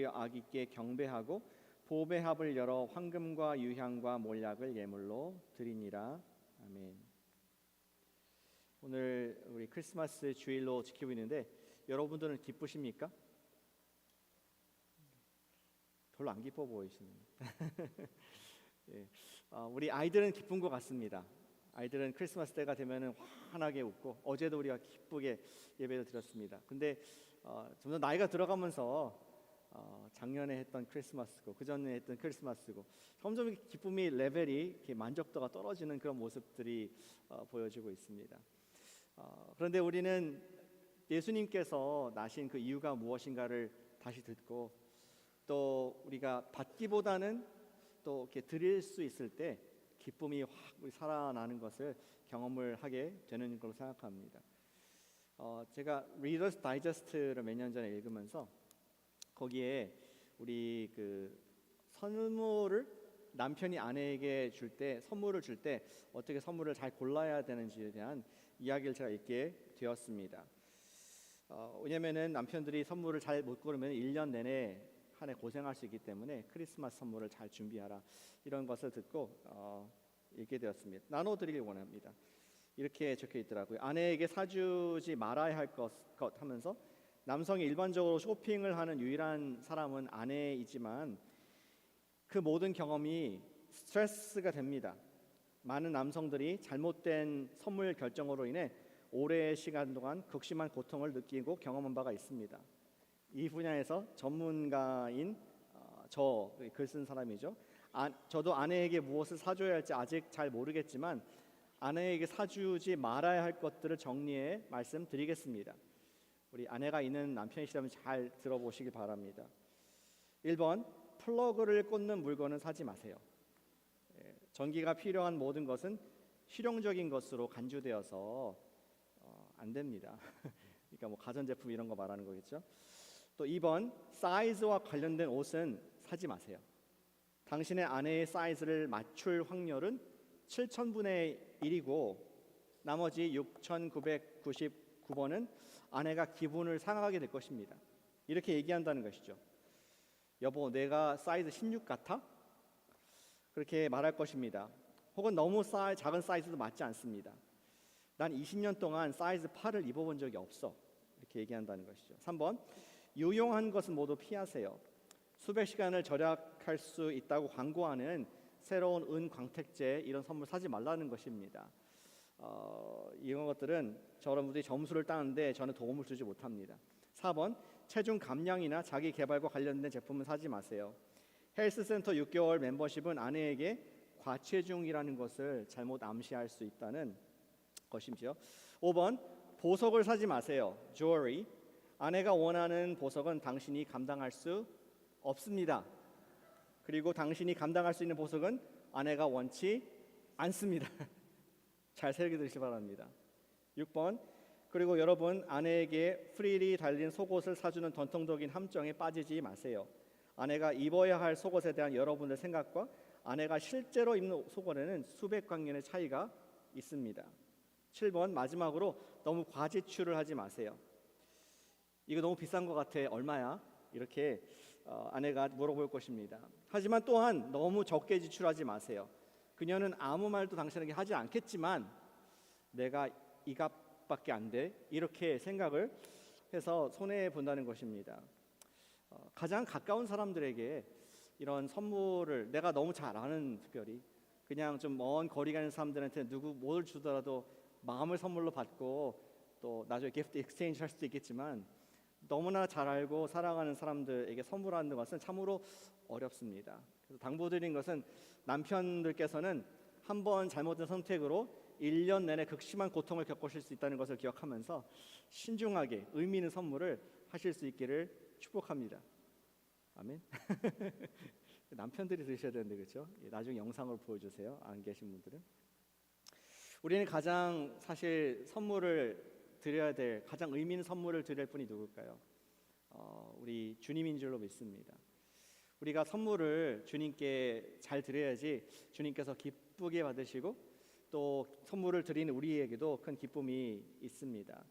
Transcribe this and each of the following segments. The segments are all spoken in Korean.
올려 아기께 경배하고 보배합을 열어 황금과 유향과 몰약을 예물로 드리니라. 아멘. 오늘 우리 크리스마스 주일로 지키고 있는데 여러분들은 기쁘십니까? 별로 안 기뻐 보이시네요. 예. 우리 아이들은 기쁜 것 같습니다. 아이들은 크리스마스 때가 되면은 환하게 웃고, 어제도 우리가 기쁘게 예배를 드렸습니다. 근데 점점 나이가 들어가면서 작년에 했던 크리스마스고 그 전에 했던 크리스마스고 점점 기쁨이 레벨이 이렇게 만족도가 떨어지는 그런 모습들이 보여지고 있습니다. 그런데 우리는 예수님께서 나신 그 이유가 무엇인가를 다시 듣고, 또 우리가 받기보다는 또 이렇게 드릴 수 있을 때 기쁨이 확 살아나는 것을 경험을 하게 되는 걸로 생각합니다. 제가 리더스 다이제스트를 몇 년 전에 읽으면서 거기에 우리 그 선물을 남편이 아내에게 줄 때, 선물을 줄 때 어떻게 선물을 잘 골라야 되는지에 대한 이야기를 제가 읽게 되었습니다. 왜냐면은 남편들이 선물을 잘 못 고르면 1년 내내 한 해 고생할 수 있기 때문에 크리스마스 선물을 잘 준비하라, 이런 것을 듣고 읽게 되었습니다. 나눠드리길 원합니다. 이렇게 적혀 있더라고요. 아내에게 사주지 말아야 할 것 하면서, 남성이 일반적으로 쇼핑을 하는 유일한 사람은 아내이지만 그 모든 경험이 스트레스가 됩니다. 많은 남성들이 잘못된 선물 결정으로 인해 오랜 시간 동안 극심한 고통을 느끼고 경험한 바가 있습니다. 이 분야에서 전문가인 글 쓴 사람이죠. 저도 아내에게 무엇을 사줘야 할지 아직 잘 모르겠지만 아내에게 사주지 말아야 할 것들을 정리해 말씀드리겠습니다. 우리 아내가 있는 남편이시라면 잘 들어보시기 바랍니다. 1번, 플러그를 꽂는 물건은 사지 마세요. 전기가 필요한 모든 것은 실용적인 것으로 간주되어서 안 됩니다. 그러니까 뭐 가전제품 이런 거 말하는 거겠죠. 또 2번, 사이즈와 관련된 옷은 사지 마세요. 당신의 아내의 사이즈를 맞출 확률은 7,000분의 1이고 나머지 6,999번은 아내가 기분을 상하게 될 것입니다. 이렇게 얘기한다는 것이죠. 여보, 내가 사이즈 16 같아? 그렇게 말할 것입니다. 혹은 너무 작은 사이즈도 맞지 않습니다. 난 20년 동안 사이즈 8을 입어본 적이 없어. 이렇게 얘기한다는 것이죠. 3번, 유용한 것은 모두 피하세요. 수백 시간을 절약할 수 있다고 광고하는 새로운 은광택제, 이런 선물 사지 말라는 것입니다. 이런 것들은 여러분들이 점수를 따는데 저는 도움을 주지 못합니다. 4번, 체중 감량이나 자기 개발과 관련된 제품은 사지 마세요. 헬스센터 6개월 멤버십은 아내에게 과체중이라는 것을 잘못 암시할 수 있다는 것이죠. 5번, 보석을 사지 마세요. jewelry. 아내가 원하는 보석은 당신이 감당할 수 없습니다. 그리고 당신이 감당할 수 있는 보석은 아내가 원치 않습니다. 잘 새겨 들으시기 바랍니다. 6번, 그리고 여러분, 아내에게 프릴이 달린 속옷을 사주는 전통적인 함정에 빠지지 마세요. 아내가 입어야 할 속옷에 대한 여러분의 생각과 아내가 실제로 입는 속옷에는 수백 광년의 차이가 있습니다. 7번, 마지막으로 너무 과지출을 하지 마세요. 이거 너무 비싼 것 같아, 얼마야? 이렇게 아내가 물어볼 것입니다. 하지만 또한 너무 적게 지출하지 마세요. 그녀는 아무 말도 당신에게 하지 않겠지만 내가 이 값밖에 안 돼, 이렇게 생각을 해서 손해 본다는 것입니다. 가장 가까운 사람들에게 이런 선물을, 내가 너무 잘 아는, 특별히 그냥 좀 먼 거리 가는 사람들한테 누구 뭘 주더라도 마음을 선물로 받고 또 나중에 기프트 익스체인지 할 수도 있겠지만 너무나 잘 알고 사랑하는 사람들에게 선물하는 것은 참으로 어렵습니다. 그래서 당부드린 것은 남편들께서는 한번 잘못된 선택으로 1년 내내 극심한 고통을 겪으실 수 있다는 것을 기억하면서 신중하게 의미 있는 선물을 하실 수 있기를 축복합니다. 아멘. 남편들이 들으셔야 되는데, 그렇죠? 나중에 영상으로 보여주세요. 안 계신 분들은. 우리는 가장 사실 선물을 드려야 될, 가장 의미 있는 선물을 드릴 분이 누굴까요? 우리 주님인 줄로 믿습니다. 우리가 선물을 주님께 잘 드려야지 주님께서 기쁘게 받으시고 또 선물을 드리는 우리에게도 큰 기쁨이 있습니다.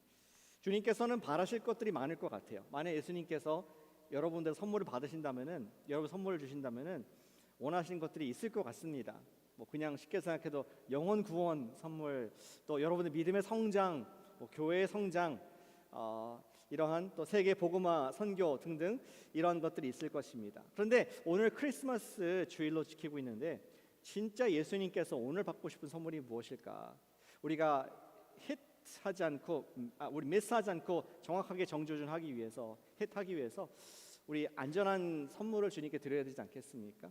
주님께서는 바라실 것들이 많을 것 같아요. 만약 예수님께서 여러분들 선물을 받으신다면은, 여러분 선물을 주신다면은 원하시는 것들이 있을 것 같습니다. 뭐 그냥 쉽게 생각해도 영혼 구원 선물, 또 여러분의 믿음의 성장, 뭐 교회의 성장, 이러한 또 세계 복음화 선교 등등 이런 것들이 있을 것입니다. 그런데 오늘 크리스마스 주일로 지키고 있는데 진짜 예수님께서 오늘 받고 싶은 선물이 무엇일까? 우리가 히트하지 않고 우리 미스하지 않고 정확하게 정조준하기 위해서, 히트하기 위해서 우리 안전한 선물을 주님께 드려야 되지 않겠습니까?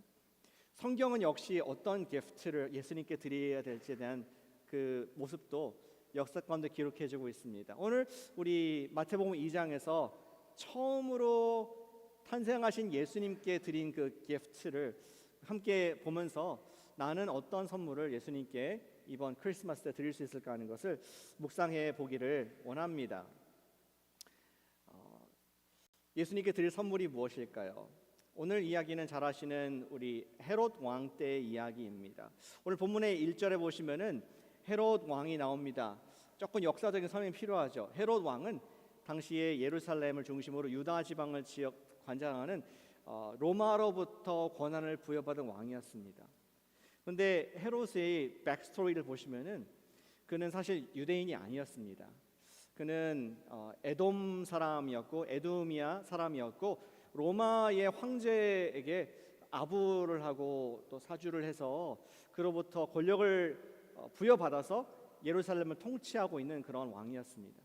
성경은 역시 어떤 기프트를 예수님께 드려야 될지에 대한 그 모습도 역사 가운데 기록해주고 있습니다. 오늘 우리 마태복음 2장에서 처음으로 탄생하신 예수님께 드린 그 기프트를 함께 보면서 나는 어떤 선물을 예수님께 이번 크리스마스 때 드릴 수 있을까 하는 것을 묵상해 보기를 원합니다. 예수님께 드릴 선물이 무엇일까요? 오늘 이야기는 잘 아시는 우리 헤롯 왕 때의 이야기입니다. 오늘 본문의 1절에 보시면은 헤롯 왕이 나옵니다. 조금 역사적인 설명이 필요하죠. 헤롯 왕은 당시에 예루살렘을 중심으로 유다 지방을 지역 관장하는 로마로부터 권한을 부여받은 왕이었습니다. 그런데 헤롯의 백스토리를 보시면은 그는 사실 유대인이 아니었습니다. 그는 에돔 사람이었고 에두미아 사람이었고 로마의 황제에게 아부를 하고 또 사주를 해서 그로부터 권력을 부여받아서 예루살렘을 통치하고 있는 그런 왕이었습니다.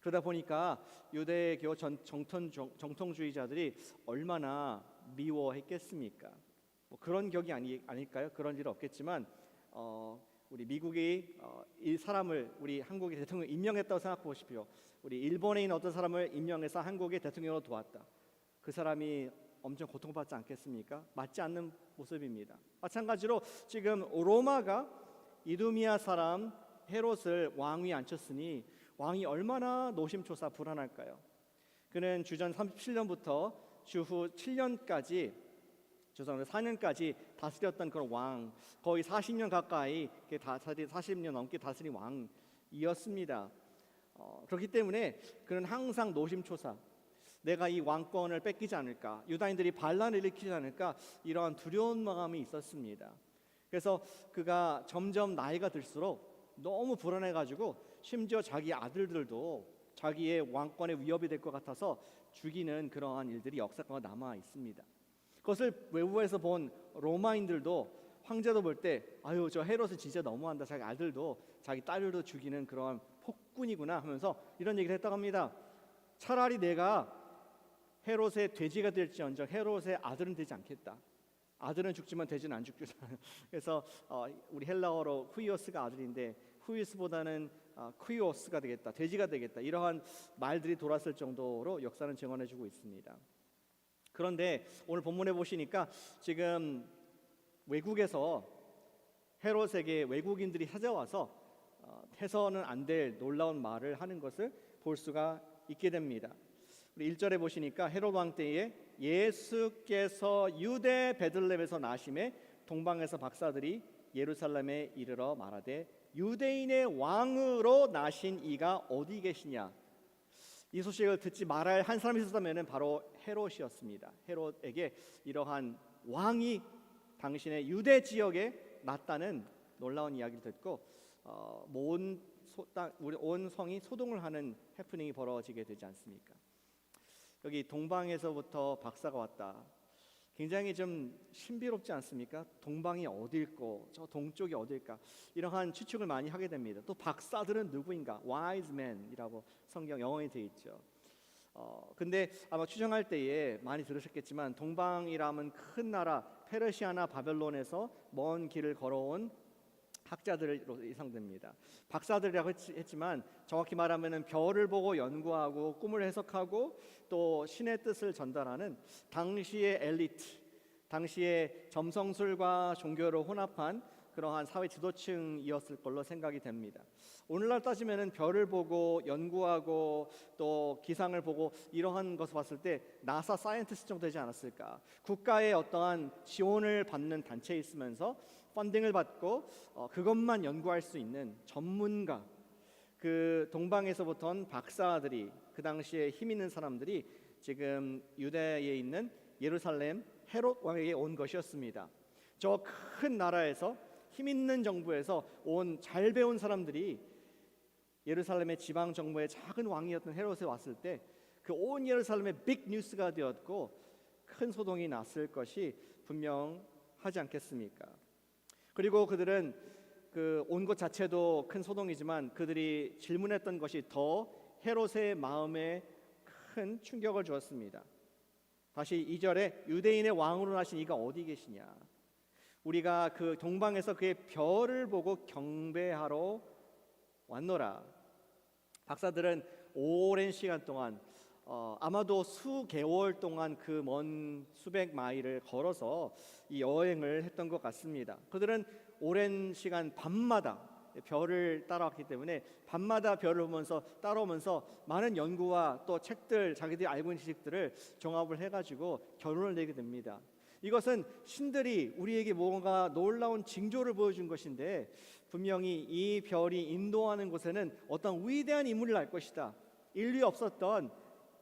그러다 보니까 유대교 정통주의자들이 얼마나 미워했겠습니까? 뭐 그런 격이 아닐까요? 그런 일은 없겠지만 우리 미국이 이 사람을 우리 한국의 대통령 임명했다고 생각해 보십시오. 우리 일본에 있는 어떤 사람을 임명해서 한국의 대통령으로 도왔다. 그 사람이 엄청 고통받지 않겠습니까? 맞지 않는 모습입니다. 마찬가지로 지금 로마가 이두미아 사람 헤롯을 왕위에 앉혔으니 왕이 얼마나 노심초사 불안할까요? 그는 주전 37년부터 주후 7년까지 죄송합니다. 4년까지 다스렸던 그런 왕, 거의 40년 가까이 40년 넘게 다스린 왕이었습니다. 그렇기 때문에 그는 항상 노심초사, 내가 이 왕권을 뺏기지 않을까, 유다인들이 반란을 일으키지 않을까, 이러한 두려운 마음이 있었습니다. 그래서 그가 점점 나이가 들수록 너무 불안해가지고 심지어 자기 아들들도 자기의 왕권에 위협이 될 것 같아서 죽이는 그러한 일들이 역사가 남아 있습니다. 그것을 외부에서 본 로마인들도, 황제도 볼 때 아유 저 헤롯은 진짜 너무한다, 자기 아들도 자기 딸들도 죽이는 그런 폭군이구나 하면서 이런 얘기를 했다고 합니다. 차라리 내가 헤롯의 돼지가 될지언정 헤롯의 아들은 되지 않겠다. 아들은 죽지만 돼지는 안 죽죠. 그래서 우리 헬라어로 후이오스가 아들인데 후이오스보다는 쿠이오스가 되겠다, 돼지가 되겠다, 이러한 말들이 돌았을 정도로 역사는 증언해주고 있습니다. 그런데 오늘 본문에 보시니까 지금 외국에서 헤롯에게 외국인들이 찾아와서 해서는 안 될 놀라운 말을 하는 것을 볼 수가 있게 됩니다. 우리 1절에 보시니까 헤롯 왕 때에 예수께서 유대 베들레헴에서 나심에 동방에서 박사들이 예루살렘에 이르러 말하되 유대인의 왕으로 나신 이가 어디 계시냐. 이 소식을 듣지 말아야 한 사람이 있었다면 바로 헤롯이었습니다. 헤롯에게 이러한 왕이 당신의 유대 지역에 났다는 놀라운 이야기를 듣고 온 성이 소동을 하는 해프닝이 벌어지게 되지 않습니까? 여기 동방에서부터 박사가 왔다. 굉장히 좀 신비롭지 않습니까? 동방이 어딜까? 저 동쪽이 어딜까? 이러한 추측을 많이 하게 됩니다. 또 박사들은 누구인가? wise men이라고 성경 영어에 되어 있죠. 근데 아마 추정할 때에 많이 들으셨겠지만 동방이라면 큰 나라 페르시아나 바벨론에서 먼 길을 걸어온 학자들로 예상됩니다. 박사들이라고 했지만 정확히 말하면 별을 보고 연구하고 꿈을 해석하고 또 신의 뜻을 전달하는 당시의 엘리트, 당시의 점성술과 종교를 혼합한 그러한 사회 지도층이었을 걸로 생각이 됩니다. 오늘날 따지면은 별을 보고 연구하고 또 기상을 보고 이러한 것을 봤을 때 나사 사이언티스트 정도 되지 않았을까? 국가의 어떠한 지원을 받는 단체에 있으면서 펀딩을 받고 그것만 연구할 수 있는 전문가, 그 동방에서부터 온 박사들이, 그 당시에 힘 있는 사람들이 지금 유대에 있는 예루살렘 헤롯 왕에게 온 것이었습니다. 저 큰 나라에서 힘 있는 정부에서 온 잘 배운 사람들이 예루살렘의 지방 정부의 작은 왕이었던 헤롯에 왔을 때 그 온 예루살렘의 빅 뉴스가 되었고 큰 소동이 났을 것이 분명하지 않겠습니까? 그리고 그들은 그 온 것 자체도 큰 소동이지만 그들이 질문했던 것이 더 헤롯의 마음에 큰 충격을 주었습니다. 다시 2절에 유대인의 왕으로 나신 이가 어디 계시냐? 우리가 그 동방에서 그의 별을 보고 경배하러 왔노라. 박사들은 오랜 시간 동안 아마도 수개월 동안 그 먼 수백 마일을 걸어서 이 여행을 했던 것 같습니다. 그들은 오랜 시간 밤마다 별을 따라왔기 때문에 밤마다 별을 보면서 따라오면서 많은 연구와 또 책들, 자기들이 알고 있는 지식들을 종합을 해가지고 결론을 내게 됩니다. 이것은 신들이 우리에게 뭔가 놀라운 징조를 보여준 것인데 분명히 이 별이 인도하는 곳에는 어떤 위대한 인물을 알 것이다. 인류에 없었던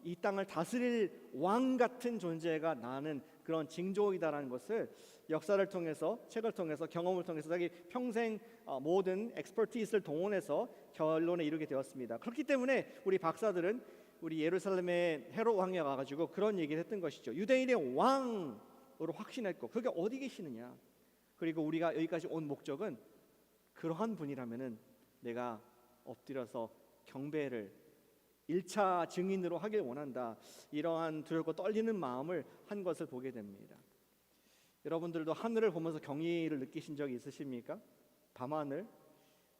이 땅을 다스릴 왕 같은 존재가 나는 그런 징조이다라는 것을 역사를 통해서, 책을 통해서, 경험을 통해서 자기 평생 모든 엑스퍼티스를 동원해서 결론에 이르게 되었습니다. 그렇기 때문에 우리 박사들은 우리 예루살렘의 헤롯 왕에 와가지고 그런 얘기를 했던 것이죠. 유대인의 왕으로 확신했고 그게 어디 계시느냐. 그리고 우리가 여기까지 온 목적은 그러한 분이라면은 내가 엎드려서 경배를 1차 증인으로 하길 원한다. 이러한 두렵고 떨리는 마음을 한 것을 보게 됩니다. 여러분들도 하늘을 보면서 경의를 느끼신 적이 있으십니까? 밤하늘,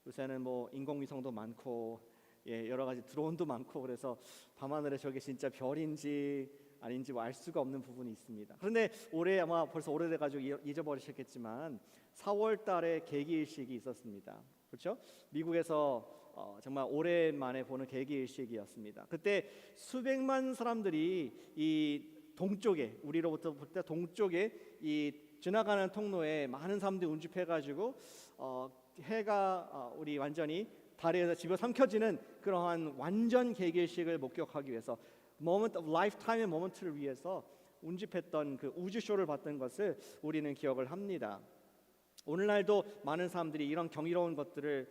요새는 뭐 인공위성도 많고 여러 가지 드론도 많고 그래서 밤하늘에 저게 진짜 별인지 아닌지 알 수가 없는 부분이 있습니다. 그런데 올해 아마 벌써 오래돼가지고 잊어버리셨겠지만 4월 달에 개기일식이 있었습니다. 그렇죠? 미국에서 정말 오랜만에 보는 개기일식이었습니다. 그때 수백만 사람들이 이 동쪽에, 우리로부터 볼 때 동쪽에 이 지나가는 통로에 많은 사람들이 운집해가지고 해가 우리 완전히 달에서 집어삼켜지는 그러한 완전 개기일식을 목격하기 위해서 moment of lifetime의 모먼트를 위해서 운집했던 그 우주쇼를 봤던 것을 우리는 기억을 합니다. 오늘날도 많은 사람들이 이런 경이로운 것들을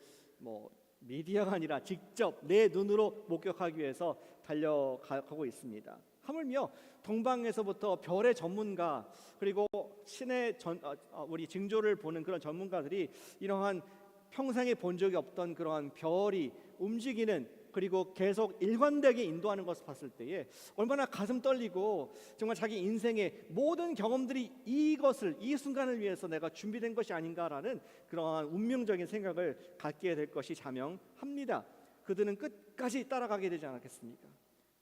미디어가 아니라 직접 내 눈으로 목격하기 위해서 달려가고 있습니다. 하물며 동방에서부터 별의 전문가 그리고 신의 우리 징조를 보는 그런 전문가들이 이러한 평생에 본 적이 없던 그러한 별이 움직이는 그리고 계속 일관되게 인도하는 것을 봤을 때에 얼마나 가슴 떨리고 정말 자기 인생의 모든 경험들이 이것을 이 순간을 위해서 내가 준비된 것이 아닌가라는 그러한 운명적인 생각을 갖게 될 것이 자명합니다. 그들은 끝까지 따라가게 되지 않았겠습니까?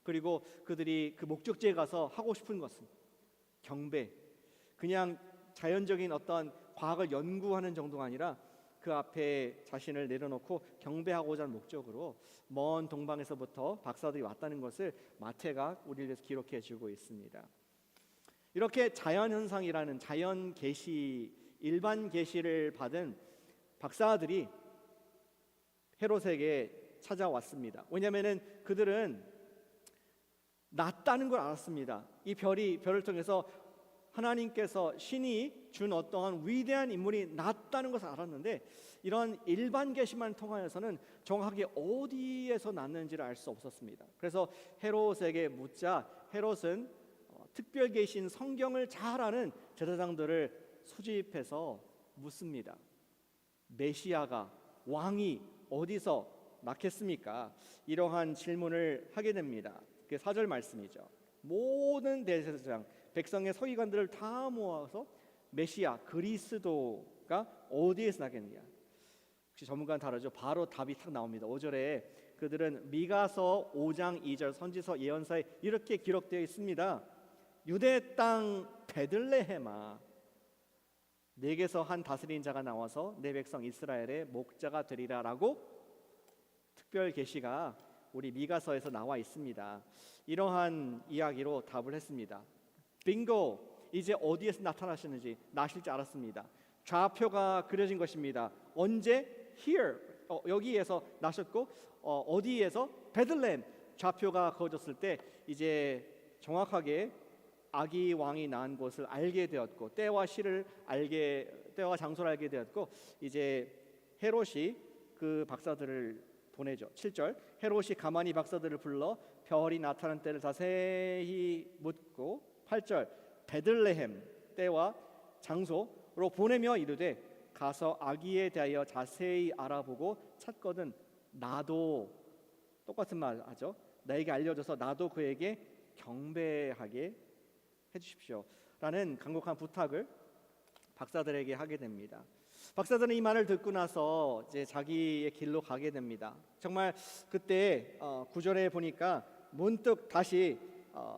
그리고 그들이 그 목적지에 가서 하고 싶은 것은 경배, 그냥 자연적인 어떤 과학을 연구하는 정도가 아니라 그 앞에 자신을 내려놓고 경배하고자 하는 목적으로 먼 동방에서부터 박사들이 왔다는 것을 마태가 우리를 위해서 기록해 주고 있습니다. 이렇게 자연현상이라는 자연 계시, 일반 계시를 받은 박사들이 헤롯에게 찾아왔습니다. 왜냐하면 그들은 낫다는 걸 알았습니다. 이 별을 통해서 하나님께서 신이 준 어떠한 위대한 인물이 낫다는 것을 알았는데 이런 일반 계시만 통하여서는 정확하게 어디에서 낫는지를 알 수 없었습니다. 그래서 헤롯에게 묻자 헤롯은 특별 계신 성경을 잘 아는 제사장들을 소집해서 묻습니다. 메시아가 왕이 어디서 낳겠습니까? 이러한 질문을 하게 됩니다. 그게 4절 말씀이죠. 모든 대제사장 백성의 서기관들을 다 모아서 메시아 그리스도가 어디에서 나겠느냐. 혹시 전문가는 다르죠. 바로 답이 탁 나옵니다. 5절에 그들은 미가서 5장 2절 선지서 예언서에 이렇게 기록되어 있습니다. 유대 땅 베들레헴아 내게서 한 다스리는 자가 나와서 내 백성 이스라엘의 목자가 되리라라고 특별 계시가 우리 미가서에서 나와 있습니다. 이러한 이야기로 답을 했습니다. 빙고! 이제 어디에서 나타나셨는지 나실지 알았습니다. 좌표가 그려진 것입니다. 언제? Here. 여기에서 나셨고 어디에서? 베들레헴. 좌표가 그어졌을 때 이제 정확하게 아기 왕이 낳은 곳을 알게 되었고 때와 장소를 알게 되었고 이제 헤롯이 그 박사들을 보내죠. 7절 헤롯이 가만히 박사들을 불러 별이 나타난 때를 자세히 묻고 8절 베들레헴 때와 장소로 보내며 이르되 가서 아기에 대하여 자세히 알아보고 찾거든 나도 똑같은 말 하죠. 나에게 알려줘서 나도 그에게 경배하게 해주십시오 라는 간곡한 부탁을 박사들에게 하게 됩니다. 박사들은 이 말을 듣고 나서 이제 자기의 길로 가게 됩니다. 정말 그때 9절에 보니까 문득 다시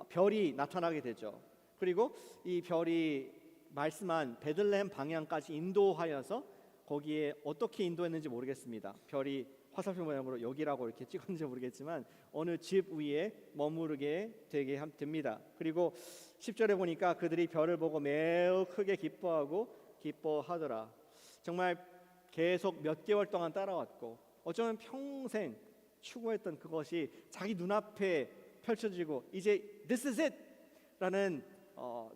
별이 나타나게 되죠. 그리고 이 별이 말씀한 베들레헴 방향까지 인도하여서 거기에 어떻게 인도했는지 모르겠습니다. 별이 화살표 모양으로 여기라고 이렇게 찍었는지 모르겠지만 어느 집 위에 머무르게 되게 됩니다. 그리고 10절에 보니까 그들이 별을 보고 매우 크게 기뻐하더라. 정말 계속 몇 개월 동안 따라왔고 어쩌면 평생 추구했던 그것이 자기 눈앞에 펼쳐지고 이제 This is it! 라는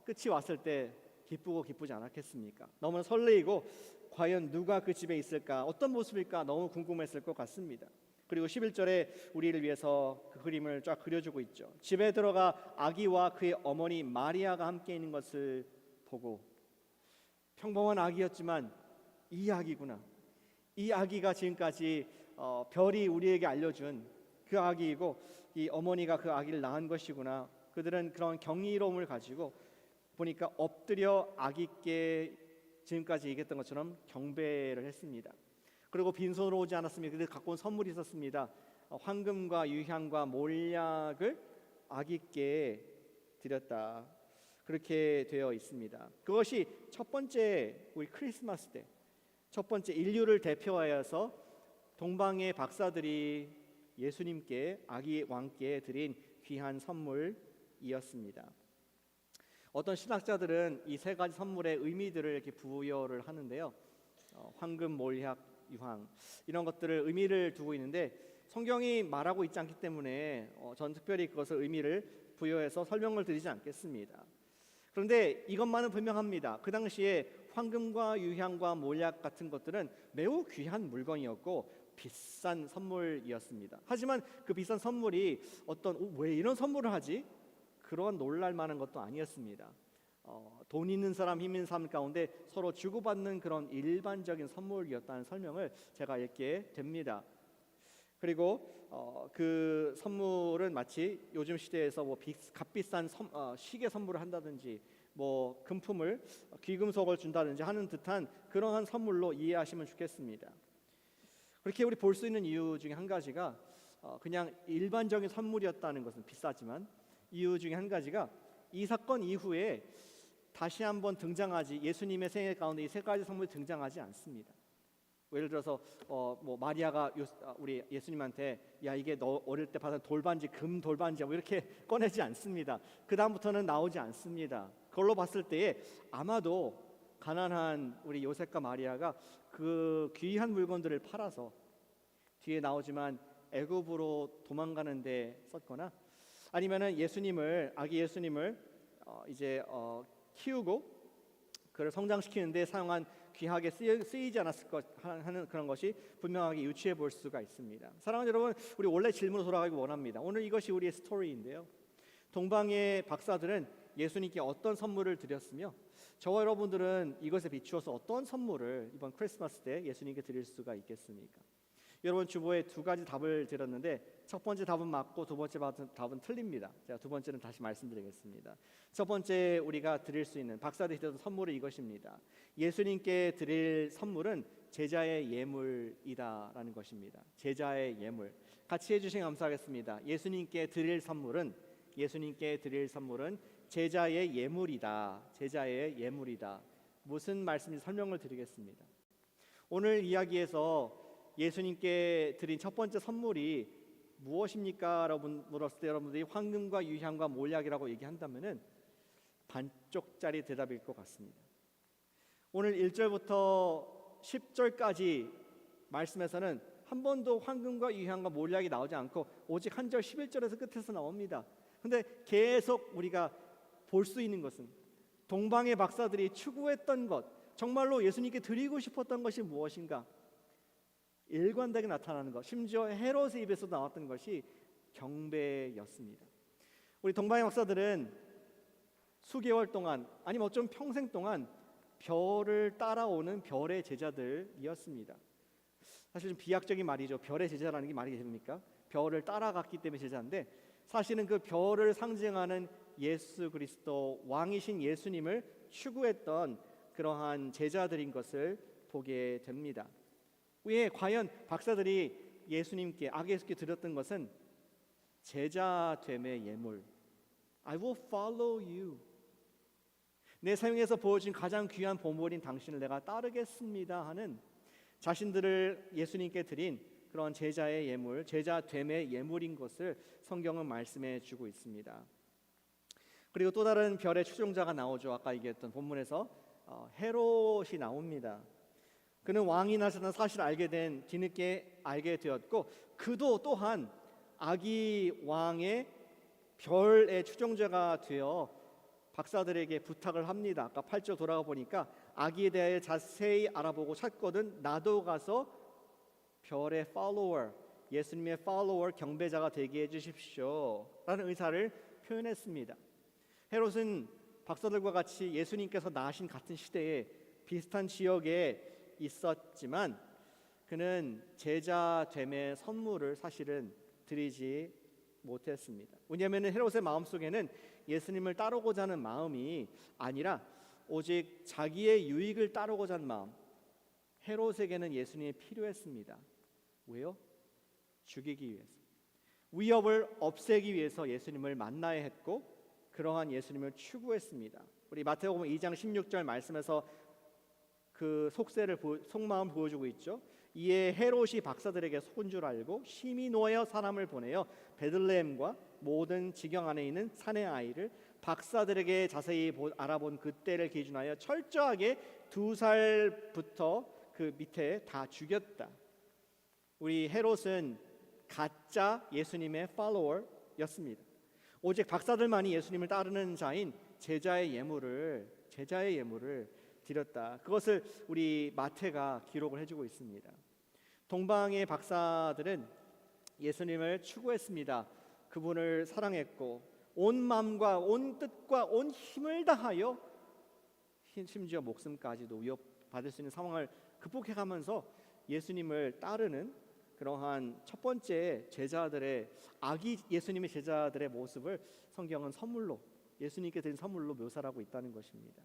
끝이 왔을 때 기쁘고 기쁘지 않았겠습니까? 너무나 설레이고 과연 누가 그 집에 있을까? 어떤 모습일까? 너무 궁금했을 것 같습니다. 그리고 11절에 우리를 위해서 그 그림을 쫙 그려주고 있죠. 집에 들어가 아기와 그의 어머니 마리아가 함께 있는 것을 보고 평범한 아기였지만 이 아기구나. 이 아기가 지금까지 별이 우리에게 알려준 그 아기이고 이 어머니가 그 아기를 낳은 것이구나. 그들은 그런 경이로움을 가지고 보니까 엎드려 아기께 지금까지 얘기했던 것처럼 경배를 했습니다. 그리고 빈손으로 오지 않았습니다. 그들 갖고 온 선물이 있었습니다. 황금과 유향과 몰약을 아기께 드렸다. 그렇게 되어 있습니다. 그것이 첫 번째 우리 크리스마스 때 첫 번째 인류를 대표하여서 동방의 박사들이 예수님께 아기 왕께 드린 귀한 선물이었습니다. 어떤 신학자들은 이 세 가지 선물의 의미들을 이렇게 부여를 하는데요. 황금, 몰약, 유황 이런 것들을 의미를 두고 있는데 성경이 말하고 있지 않기 때문에 전 특별히 그것을 의미를 부여해서 설명을 드리지 않겠습니다. 그런데 이것만은 분명합니다. 그 당시에 황금과 유향과 몰약 같은 것들은 매우 귀한 물건이었고 비싼 선물이었습니다. 하지만 그 비싼 선물이 왜 이런 선물을 하지? 그런 놀랄 만한 것도 아니었습니다. 돈 있는 사람, 힘 있는 사람 가운데 서로 주고받는 그런 일반적인 선물이었다는 설명을 제가 읽게 됩니다. 그리고 그 선물은 마치 요즘 시대에서 뭐 값비싼 시계 선물을 한다든지 뭐 금품을 귀금속을 준다든지 하는 듯한 그러한 선물로 이해하시면 좋겠습니다. 그렇게 우리 볼 수 있는 이유 중에 한 가지가 그냥 일반적인 선물이었다는 것은 비싸지만 이유 중에 한 가지가 이 사건 이후에 다시 한번 등장하지 예수님의 생애 가운데 이 세 가지 선물이 등장하지 않습니다. 예를 들어서 뭐 마리아가 우리 예수님한테 야 이게 너 어릴 때 받은 돌반지 금 돌반지야 뭐 이렇게 꺼내지 않습니다. 그 다음부터는 나오지 않습니다. 그걸로 봤을 때에 아마도 가난한 우리 요셉과 마리아가 그 귀한 물건들을 팔아서 뒤에 나오지만 애굽으로 도망가는데 썼거나 아니면은 아기 예수님을 이제 키우고 그를 성장시키는데 사용한 귀하게 쓰이지 않았을 것 하는 그런 것이 분명하게 유추해 볼 수가 있습니다. 사랑하는 여러분, 우리 원래 질문으로 돌아가기 원합니다. 오늘 이것이 우리의 스토리인데요. 동방의 박사들은 예수님께 어떤 선물을 드렸으며 저와 여러분들은 이것에 비추어서 어떤 선물을 이번 크리스마스 때 예수님께 드릴 수가 있겠습니까? 여러분 주보에 두 가지 답을 드렸는데 첫 번째 답은 맞고 두 번째 답은 틀립니다. 제가 두 번째는 다시 말씀드리겠습니다. 첫 번째 우리가 드릴 수 있는 박사들이 드렸던 선물은 이것입니다. 예수님께 드릴 선물은 제자의 예물이다라는 것입니다. 제자의 예물. 같이 해주시면 감사하겠습니다. 예수님께 드릴 선물은 제자의 예물이다. 제자의 예물이다. 무슨 말씀인지 설명을 드리겠습니다. 오늘 이야기에서 예수님께 드린 첫 번째 선물이 무엇입니까? 라고 물었을 때 여러분들이 황금과 유향과 몰약이라고 얘기한다면은 반쪽짜리 대답일 것 같습니다. 오늘 1절부터 10절까지 말씀에서는 한 번도 황금과 유향과 몰약이 나오지 않고 오직 한 절 11절에서 끝에서 나옵니다. 근데 계속 우리가 볼 수 있는 것은 동방의 박사들이 추구했던 것, 정말로 예수님께 드리고 싶었던 것이 무엇인가? 일관되게 나타나는 것, 심지어 헤롯의 입에서 나왔던 것이 경배였습니다. 우리 동방의 박사들은 수개월 동안, 아니면 어쩜 평생 동안 별을 따라오는 별의 제자들이었습니다. 사실 좀 비약적인 말이죠. 별의 제자라는 게 말이 됩니까? 별을 따라갔기 때문에 제자인데, 사실은 그 별을 상징하는 예수 그리스도, 왕이신 예수님을 추구했던 그러한 제자들인 것을 보게 됩니다. 왜 과연 박사들이 예수님께, 아기 예수께 드렸던 것은 제자됨의 예물, I will follow you. 내 삶에서 보여준 가장 귀한 보물인 당신을 내가 따르겠습니다 하는 자신들을 예수님께 드린 그런 제자의 예물, 제자됨의 예물인 것을 성경은 말씀해 주고 있습니다. 그리고 또 다른 별의 추종자가 나오죠. 아까 얘기했던 본문에서 헤롯이 나옵니다. 그는 왕이 나서는 사실을 뒤늦게 알게 되었고, 그도 또한 아기 왕의 별의 추종자가 되어 박사들에게 부탁을 합니다. 아까 8절 돌아가 보니까 아기에 대해 자세히 알아보고 찾거든 나도 가서 별의 팔로워, 예수님의 팔로워, 경배자가 되게 해주십시오 라는 의사를 표현했습니다. 헤롯은 박사들과 같이 예수님께서 나신 같은 시대에 비슷한 지역에 있었지만 그는 제자됨의 선물을 사실은 드리지 못했습니다. 왜냐하면 헤롯의 마음속에는 예수님을 따르고자 하는 마음이 아니라 오직 자기의 유익을 따르고자 하는 마음, 헤롯에게는 예수님이 필요했습니다. 왜요? 죽이기 위해서, 위협을 없애기 위해서 예수님을 만나야 했고, 그러한 예수님을 추구했습니다. 우리 마태복음 2장 16절 말씀에서 그 속마음을 보여주고 있죠. 이에 헤롯이 박사들에게 속은 줄 알고 심히 노하여 사람을 보내어 베들레헴과 모든 지경 안에 있는 산의 아이를 박사들에게 자세히 알아본 그때를 기준하여 철저하게 2살부터 그 밑에 다 죽였다. 우리 헤롯은 가짜 예수님의 팔로워였습니다. 오직 박사들만이 예수님을 따르는 자인 제자의 예물을 드렸다. 그것을 우리 마태가 기록을 해주고 있습니다. 동방의 박사들은 예수님을 추구했습니다. 그분을 사랑했고 온 마음과 온 뜻과 온 힘을 다하여 심지어 목숨까지도 위협받을 수 있는 상황을 극복해가면서 예수님을 따르는 그러한 첫 번째 제자들의, 아기 예수님의 제자들의 모습을 성경은 선물로, 예수님께 드린 선물로 묘사하고 있다는 것입니다.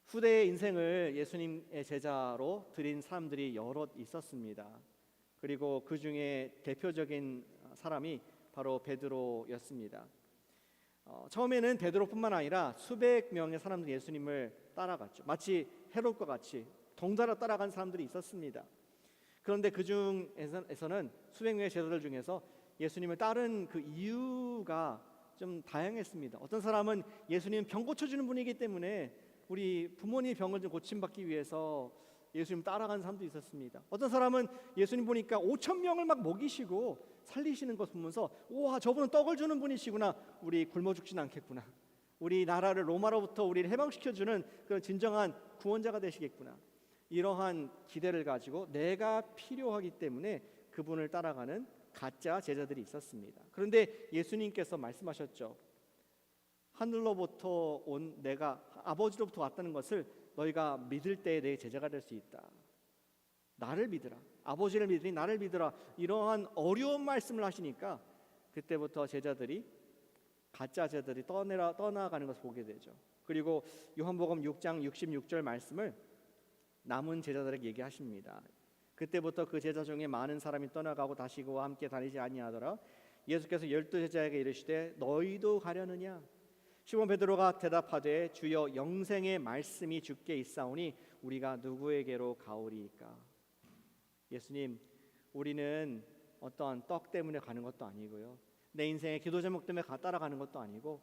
후대의 인생을 예수님의 제자로 드린 사람들이 여럿 있었습니다. 그리고 그 중에 대표적인 사람이 바로 베드로였습니다. 처음에는 베드로뿐만 아니라 수백 명의 사람들이 예수님을 따라갔죠. 마치 헤롯과 같이 덩달아 따라간 사람들이 있었습니다. 그런데 그 중에서는 수백 명의 제자들 중에서 예수님을 따른 그 이유가 좀 다양했습니다. 어떤 사람은 예수님 병 고쳐주는 분이기 때문에 우리 부모님 병을 좀 고침받기 위해서 예수님 따라간 사람도 있었습니다. 어떤 사람은 예수님 보니까 5천 명을 막 먹이시고 살리시는 것 보면서, 우와, 저분은 떡을 주는 분이시구나, 우리 굶어 죽지는 않겠구나, 우리 나라를 로마로부터 우리를 해방시켜주는 그런 진정한 구원자가 되시겠구나, 이러한 기대를 가지고 내가 필요하기 때문에 그분을 따라가는 가짜 제자들이 있었습니다. 그런데 예수님께서 말씀하셨죠. 하늘로부터 온 내가, 아버지로부터 왔다는 것을 너희가 믿을 때에 내 제자가 될 수 있다. 나를 믿으라, 아버지를 믿으니 나를 믿으라, 이러한 어려운 말씀을 하시니까 그때부터 제자들이, 가짜 제자들이 떠나가는 것을 보게 되죠. 그리고 요한복음 6장 66절 말씀을 남은 제자들에게 얘기하십니다. 그때부터 그 제자 중에 많은 사람이 떠나가고 다시 그와 함께 다니지 아니하더라. 예수께서 12제자에게 이르시되 너희도 가려느냐? 시몬 베드로가 대답하되 주여 영생의 말씀이 주께 있사오니 우리가 누구에게로 가오리이까? 예수님, 우리는 어떠한 떡 때문에 가는 것도 아니고요, 내 인생의 기도 제목 때문에 따라가는 것도 아니고,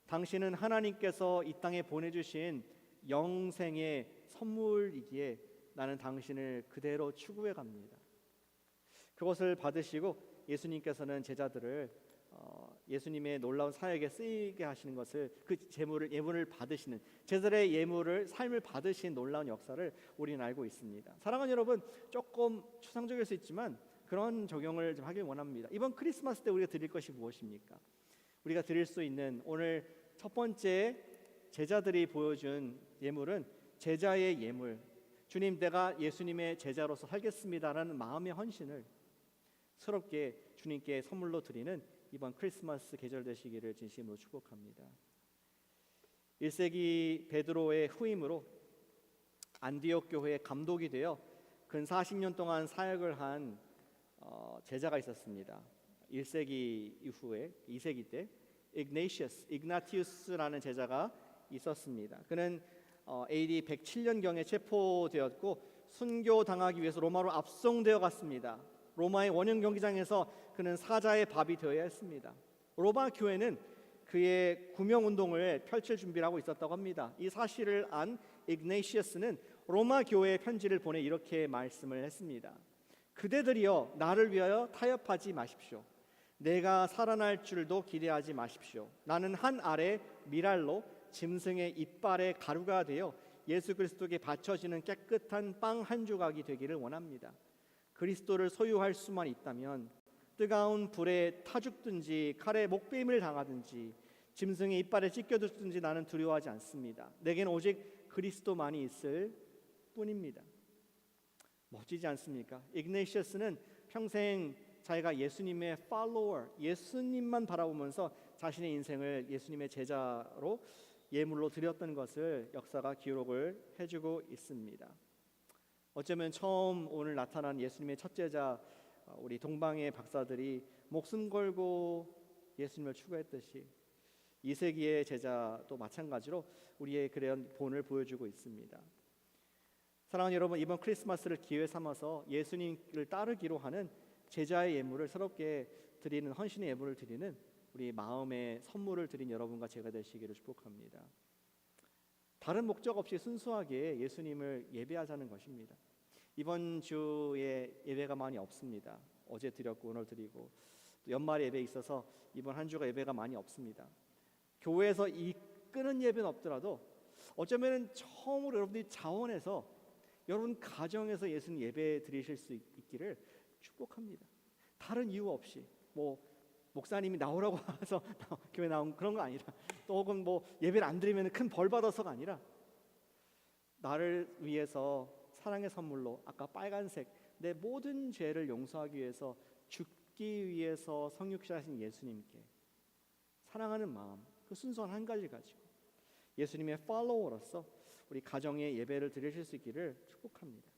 당신은 하나님께서 이 땅에 보내주신 영생의 선물이기에 나는 당신을 그대로 추구해 갑니다. 그것을 받으시고 예수님께서는 제자들을 예수님의 놀라운 사역에 쓰이게 하시는 것을 그 예물을 받으시는 제자들의 예물을 삶을 받으신 놀라운 역사를 우리는 알고 있습니다. 사랑하는 여러분, 조금 추상적일 수 있지만 그런 적용을 좀 하길 원합니다. 이번 크리스마스 때 우리가 드릴 것이 무엇입니까? 우리가 드릴 수 있는 오늘 첫 번째 제자들이 보여준 예물은 제자의 예물. 주님, 내가 예수님의 제자로서 살겠습니다라는 마음의 헌신을 스럽게 주님께 선물로 드리는 이번 크리스마스 계절 되시기를 진심으로 축복합니다. 1세기 베드로의 후임으로 안디옥 교회의 감독이 되어 근 40년 동안 사역을 한 제자가 있었습니다. 1세기 이후에 2세기 때 이그나티우스라는 제자가 있었습니다. 그는 AD 107년경에 체포되었고 순교당하기 위해서 로마로 압송되어 갔습니다. 로마의 원형 경기장에서 그는 사자의 밥이 되어야 했습니다. 로마 교회는 그의 구명운동을 펼칠 준비를 하고 있었다고 합니다. 이 사실을 안 이그네시어스는 로마 교회에 편지를 보내 이렇게 말씀을 했습니다. 그대들이여 나를 위하여 타협하지 마십시오. 내가 살아날 줄도 기대하지 마십시오. 나는 한 알의 미랄로 짐승의 이빨의 가루가 되어 예수 그리스도께 바쳐지는 깨끗한 빵 한 조각이 되기를 원합니다. 그리스도를 소유할 수만 있다면 뜨거운 불에 타 죽든지 칼에 목베임을 당하든지 짐승의 이빨에 찢겨 죽든지 나는 두려워하지 않습니다. 내게는 오직 그리스도만이 있을 뿐입니다. 멋지지 않습니까? 이그네시어스는 평생 자기가 예수님의 팔로워, 예수님만 바라보면서 자신의 인생을 예수님의 제자로 예물로 드렸던 것을 역사가 기록을 해주고 있습니다. 어쩌면 처음 오늘 나타난 예수님의 첫 제자 우리 동방의 박사들이 목숨 걸고 예수님을 추구했듯이 2세기의 제자도 마찬가지로 우리의 그런 본을 보여주고 있습니다. 사랑하는 여러분, 이번 크리스마스를 기회 삼아서 예수님을 따르기로 하는 제자의 예물을 새롭게 드리는 헌신의 예물을 드리는 우리 마음의 선물을 드린 여러분과 제가 되시기를 축복합니다. 다른 목적 없이 순수하게 예수님을 예배하자는 것입니다. 이번 주에 예배가 많이 없습니다. 어제 드렸고 오늘 드리고 또 연말 예배에 있어서 이번 한 주가 예배가 많이 없습니다. 교회에서 이끄는 예배는 없더라도 어쩌면 처음으로 여러분들이 자원해서 여러분 가정에서 예수님 예배 드리실 수 있기를 축복합니다. 다른 이유 없이 목사님이 나오라고 해서 교회 나온 그런 거 아니라 또 혹은 예배를 안 드리면 큰 벌 받아서가 아니라 나를 위해서 사랑의 선물로 아까 빨간색 내 모든 죄를 용서하기 위해서 죽기 위해서 성육신하신 예수님께 사랑하는 마음, 그 순수한 한 가지 가지고 예수님의 팔로워로서 우리 가정의 예배를 드리실 수 있기를 축복합니다.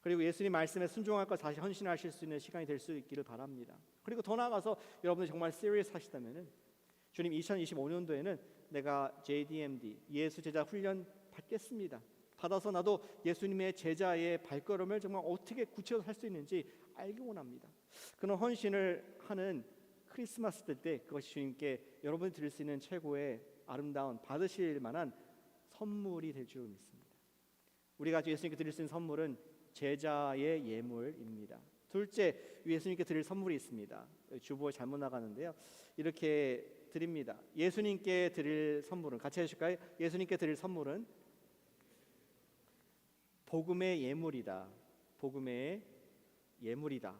그리고 예수님 말씀에 순종할 것 다시 헌신하실 수 있는 시간이 될 수 있기를 바랍니다. 그리고 더 나아가서 여러분들 정말 시리어스 하시다면은 주님 2025년도에는 내가 JDMD 예수 제자 훈련 받겠습니다. 받아서 나도 예수님의 제자의 발걸음을 정말 어떻게 구체적으로 할 수 있는지 알기 원합니다. 그런 헌신을 하는 크리스마스 때 그것이 주님께 여러분이 드릴 수 있는 최고의 아름다운 받으실 만한 선물이 될 줄 믿습니다. 우리가 예수님께 드릴 수 있는 선물은 제자의 예물입니다. 둘째, 예수님께 드릴 선물이 있습니다. 주보에 잘못 나가는데요. 이렇게 드립니다. 예수님께 드릴 선물은 같이 해주실까요? 예수님께 드릴 선물은 복음의 예물이다. 복음의 예물이다.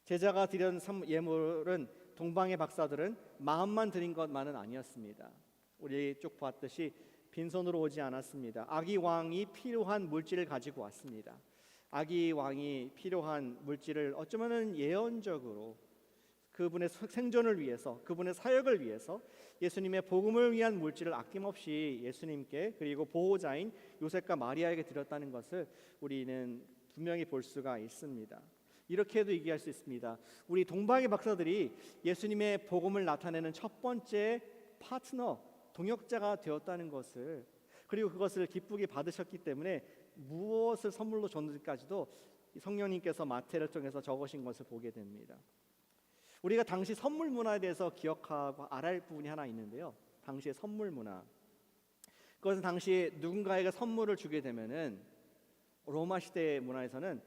제자가 드린 예물은 동방의 박사들은 마음만 드린 것만은 아니었습니다. 우리 쭉 봤듯이 빈손으로 오지 않았습니다. 아기 왕이 필요한 물질을 가지고 왔습니다. 아기 왕이 필요한 물질을 어쩌면 예언적으로 그분의 생존을 위해서, 그분의 사역을 위해서 예수님의 복음을 위한 물질을 아낌없이 예수님께 그리고 보호자인 요셉과 마리아에게 드렸다는 것을 우리는 분명히 볼 수가 있습니다. 이렇게도 얘기할 수 있습니다. 우리 동방의 박사들이 예수님의 복음을 나타내는 첫 번째 파트너, 동역자가 되었다는 것을, 그리고 그것을 기쁘게 받으셨기 때문에 무엇을 선물로 줬는지까지도 성령님께서 마태를 통해서 적으신 것을 보게 됩니다. 우리가 당시 선물 문화에 대해서 기억하고 알아야 할 부분이 하나 있는데요. 당시의 선물 문화, 그것은 당시 누군가에게 선물을 주게 되면은 로마 시대 문화에서는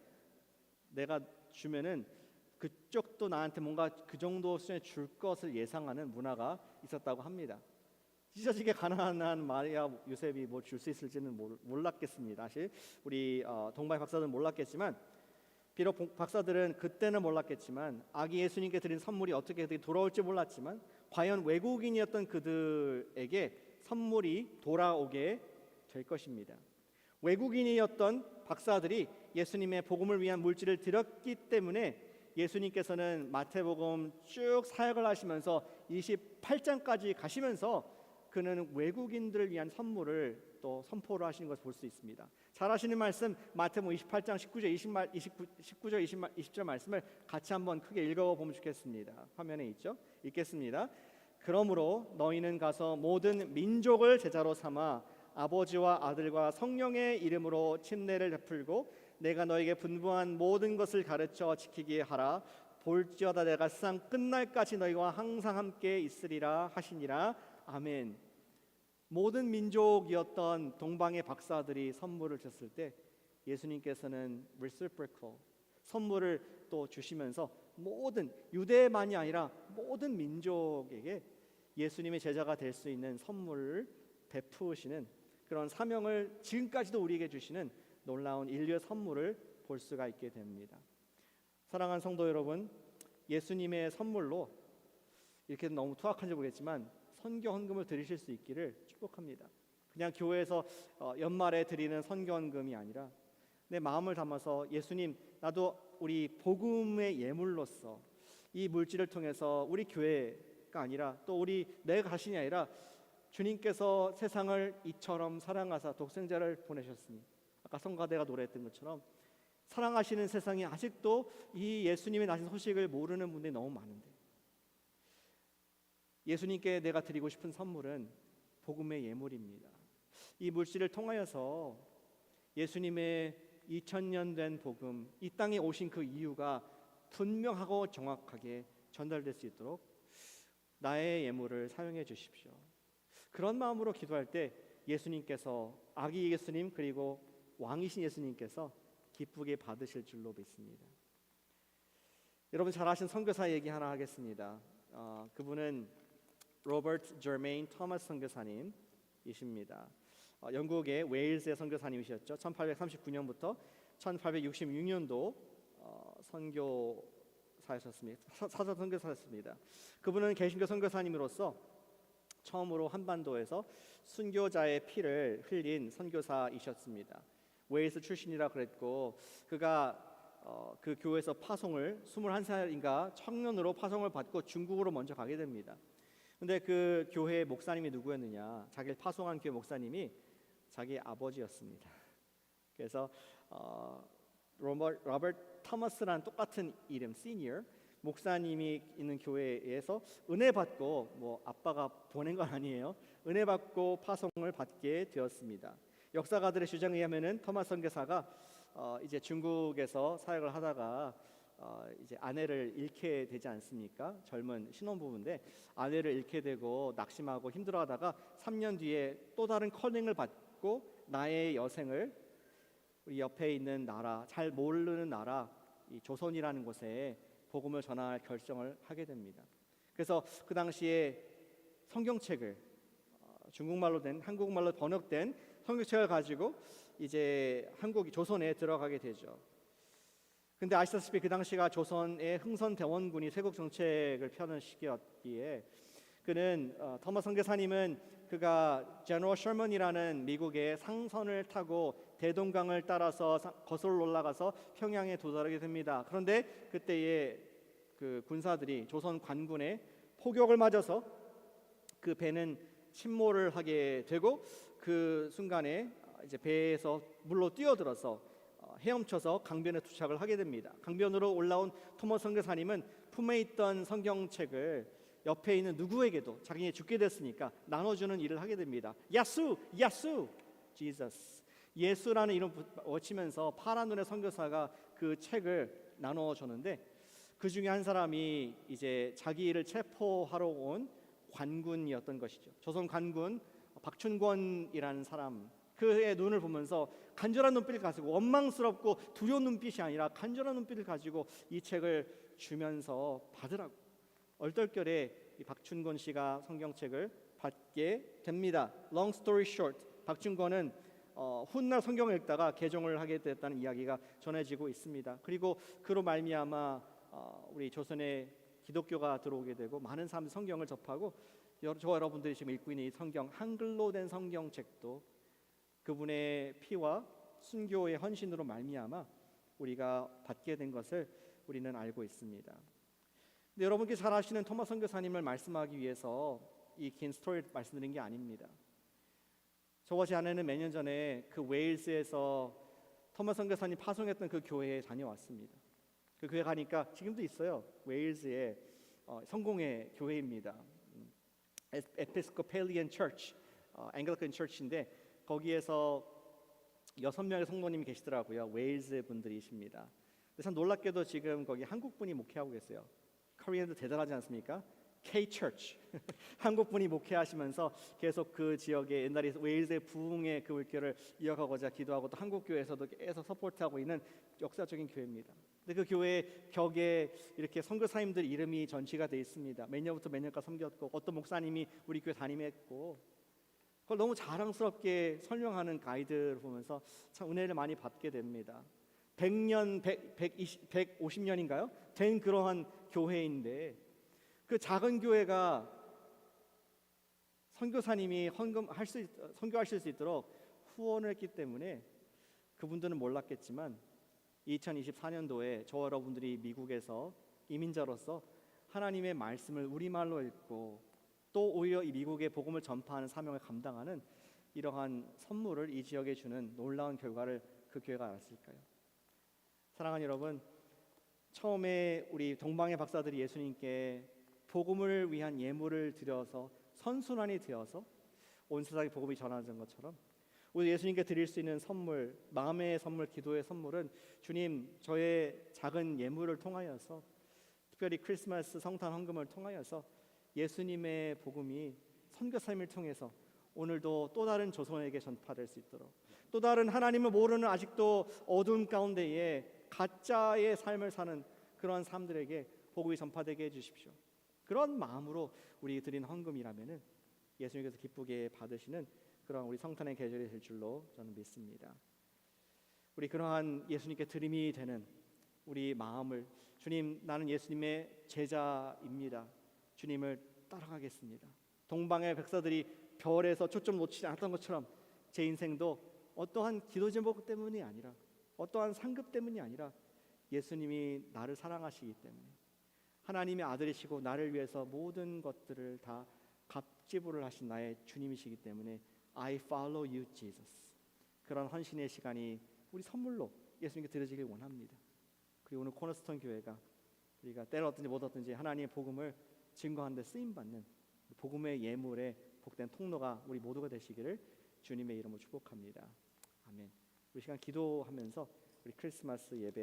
내가 주면은 그 그쪽도 나한테 뭔가 그 정도 수준에 줄 것을 예상하는 문화가 있었다고 합니다. 찢어지게 가난한 마리아 요셉이 뭐 줄 수 있을지는 몰랐겠습니다. 사실 우리 동방의 박사들은 몰랐겠지만, 비록 박사들은 그때는 몰랐겠지만, 아기 예수님께 드린 선물이 어떻게 돌아올지 몰랐지만, 과연 외국인이었던 그들에게 선물이 돌아오게 될 것입니다. 외국인이었던 박사들이 예수님의 복음을 위한 물질을 드렸기 때문에 예수님께서는 마태복음 쭉 사역을 하시면서 28장까지 가시면서 그는 외국인들을 위한 선물을 또 선포를 하시는 것을 볼 수 있습니다. 잘 아시는 말씀 마태복음 28장 19절 20절 말씀을 같이 한번 크게 읽어보면 좋겠습니다. 화면에 있죠? 읽겠습니다. 그러므로 너희는 가서 모든 민족을 제자로 삼아 아버지와 아들과 성령의 이름으로 침례를 베풀고 내가 너에게 분부한 모든 것을 가르쳐 지키게 하라. 볼지어다 내가 세상 끝날까지 너희와 항상 함께 있으리라 하시니라. 아멘. 모든 민족이었던 동방의 박사들이 선물을 줬을 때 예수님께서는 reciprocal, 선물을 또 주시면서 모든 유대만이 아니라 모든 민족에게 예수님의 제자가 될 수 있는 선물을 베푸시는 그런 사명을 지금까지도 우리에게 주시는 놀라운 인류의 선물을 볼 수가 있게 됩니다. 사랑하는 성도 여러분, 예수님의 선물로 이렇게 너무 투박한지 모르겠지만 선교 헌금을 드리실 수 있기를 축복합니다. 그냥 교회에서 연말에 드리는 선교 헌금이 아니라 내 마음을 담아서 예수님, 나도 우리 복음의 예물로서 이 물질을 통해서 우리 교회가 아니라 또 우리 내 자신이 아니라 주님께서 세상을 이처럼 사랑하사 독생자를 보내셨으니, 아까 성가대가 노래했던 것처럼 사랑하시는 세상이 아직도 이 예수님의 나신 소식을 모르는 분들이 너무 많은데, 예수님께 내가 드리고 싶은 선물은 복음의 예물입니다. 이 물질을 통하여서 예수님의 2000년 된 복음, 이 땅에 오신 그 이유가 분명하고 정확하게 전달될 수 있도록 나의 예물을 사용해 주십시오. 그런 마음으로 기도할 때 예수님께서, 아기 예수님 그리고 왕이신 예수님께서 기쁘게 받으실 줄로 믿습니다. 여러분 잘 아시는 선교사 얘기 하나 하겠습니다. 그분은 로버트 저메인 토마스 선교사님이십니다. 영국의 웨일스의 선교사님이셨죠. 1839년부터 1866년도 선교사였습니다. 사서 선교사였습니다. 그분은 개신교 선교사님으로서 처음으로 한반도에서 순교자의 피를 흘린 선교사이셨습니다. 웨일스 출신이라 그랬고, 그가 그 교회에서 파송을 21살인가 청년으로 파송을 받고 중국으로 먼저 가게 됩니다. 근데 그 교회의 목사님이 누구였느냐? 자기를 파송한 교회 목사님이 자기 아버지였습니다. 그래서 로버트 토머스라는 똑같은 이름, 시니어 목사님이 있는 교회에서 은혜 받고, 뭐 아빠가 보낸 건 아니에요. 은혜 받고 파송을 받게 되었습니다. 역사가들의 주장에 의하면은 토마스 선교사가 이제 중국에서 사역을 하다가 이제 아내를 잃게 되지 않습니까? 젊은 신혼부부인데 아내를 잃게 되고 낙심하고 힘들어하다가 3년 뒤에 또 다른 커링을 받고 나의 여생을 우리 옆에 있는 나라, 잘 모르는 나라, 이 조선이라는 곳에 복음을 전할 결정을 하게 됩니다. 그래서 그 당시에 성경책을 중국말로 된, 한국말로 번역된 성경책을 가지고 이제 조선에 들어가게 되죠. 근데 아시다시피 그 당시가 조선의 흥선대원군이 세국 정책을 펴는 시기였기에 그는 토마스 선교사님은 그가 제너럴 셔먼이라는 미국의 상선을 타고 대동강을 따라서 거슬러 올라가서 평양에 도달하게 됩니다. 그런데 그때의 그 군사들이 조선 관군의 포격을 맞아서 그 배는 침몰을 하게 되고, 그 순간에 이제 배에서 물로 뛰어들어서 헤엄쳐서 강변에 도착을 하게 됩니다. 강변으로 올라온 토마스 선교사님은 품에 있던 성경책을 옆에 있는 누구에게도 자기가 죽게 됐으니까 나눠주는 일을 하게 됩니다. 야수, 야수, 지저스, 예수라는 이름 외치면서 파란 눈의 선교사가 그 책을 나눠줬는데, 그 중에 한 사람이 이제 자기를 체포하러 온 관군이었던 것이죠. 조선 관군 박춘권이라는 사람, 그의 눈을 보면서 간절한 눈빛을 가지고, 원망스럽고 두려운 눈빛이 아니라 간절한 눈빛을 가지고 이 책을 주면서 받으라고 얼떨결에 이 박춘권 씨가 성경책을 받게 됩니다. Long story short, 박춘권은 훗날 성경을 읽다가 개종을 하게 됐다는 이야기가 전해지고 있습니다. 그리고 그로 말미암아 우리 조선에 기독교가 들어오게 되고 많은 사람들이 성경을 접하고 저와 여러분들이 지금 읽고 있는 이 성경, 한글로 된 성경책도 그분의 피와 순교의 헌신으로 말미암아 우리가 받게 된 것을 우리는 알고 있습니다. 근데 여러분께 잘 아시는 토마 선교사님을 말씀하기 위해서 이 긴 스토리를 말씀드린 게 아닙니다. 저와 제 아내는 몇 년 전에 그 웨일스에서 토마 선교사님 파송했던 그 교회에 다녀왔습니다. 그 교회 가니까 지금도 있어요. 웨일스의 성공의 교회입니다. 에피스코펠리안 처치, 앵글리칸 처치인데 거기에서 6명의 성도님이 계시더라고요. 웨일스 분들이십니다. 참 놀랍게도 지금 거기 한국 분이 목회하고 계세요. 코리안도 대단하지 않습니까? K-Church 한국 분이 목회하시면서 계속 그 지역에 옛날에 웨일즈의 부흥의 그 물결을 이어가고자 기도하고 또 한국 교회에서도 계속 서포트하고 있는 역사적인 교회입니다. 근데 그 교회 벽에 이렇게 선교사님들 이름이 전시가 되어 있습니다. 몇 년부터 몇 년까지 섬겼고 어떤 목사님이 우리 교회 담임했고 그걸 너무 자랑스럽게 설명하는 가이드를 보면서 참 은혜를 많이 받게 됩니다. 100년, 150년인가요? 된 그러한 교회인데 그 작은 교회가 선교사님이 선교하실 수 있도록 후원을 했기 때문에 그분들은 몰랐겠지만 2024년도에 저와 여러분들이 미국에서 이민자로서 하나님의 말씀을 우리말로 읽고 또 오히려 이 미국의 복음을 전파하는 사명을 감당하는 이러한 선물을 이 지역에 주는 놀라운 결과를 그 교회가 알았을까요? 사랑하는 여러분, 처음에 우리 동방의 박사들이 예수님께 복음을 위한 예물을 드려서 선순환이 되어서 온 세상에 복음이 전하는 것처럼 우리 예수님께 드릴 수 있는 선물, 마음의 선물, 기도의 선물은 주님, 저의 작은 예물을 통하여서 특별히 크리스마스 성탄 헌금을 통하여서 예수님의 복음이 선교사님을 통해서 오늘도 또 다른 조선에게 전파될 수 있도록 또 다른 하나님을 모르는 아직도 어두운 가운데에 가짜의 삶을 사는 그런 사람들에게 복음이 전파되게 해주십시오. 그런 마음으로 우리 드린 헌금이라면은 예수님께서 기쁘게 받으시는 그런 우리 성탄의 계절이 될 줄로 저는 믿습니다. 우리 그러한 예수님께 드림이 되는 우리 마음을 주님, 나는 예수님의 제자입니다. 주님을 따라가겠습니다. 동방의 백사들이 별에서 초점 놓치지 않았던 것처럼 제 인생도 어떠한 기도 제목 때문이 아니라 어떠한 상급 때문이 아니라 예수님이 나를 사랑하시기 때문에 하나님의 아들이시고 나를 위해서 모든 것들을 다 갑지불을 하신 나의 주님이시기 때문에 I follow you, Jesus. 그런 헌신의 시간이 우리 선물로 예수님께 드려지길 원합니다. 그리고 오늘 코너스톤 교회가 우리가 때를 얻든지 못 얻든지 하나님의 복음을 증거하는 데 쓰임받는 복음의 예물의 복된 통로가 우리 모두가 되시기를 주님의 이름으로 축복합니다. 아멘. 우리 시간 기도하면서 우리 크리스마스 예배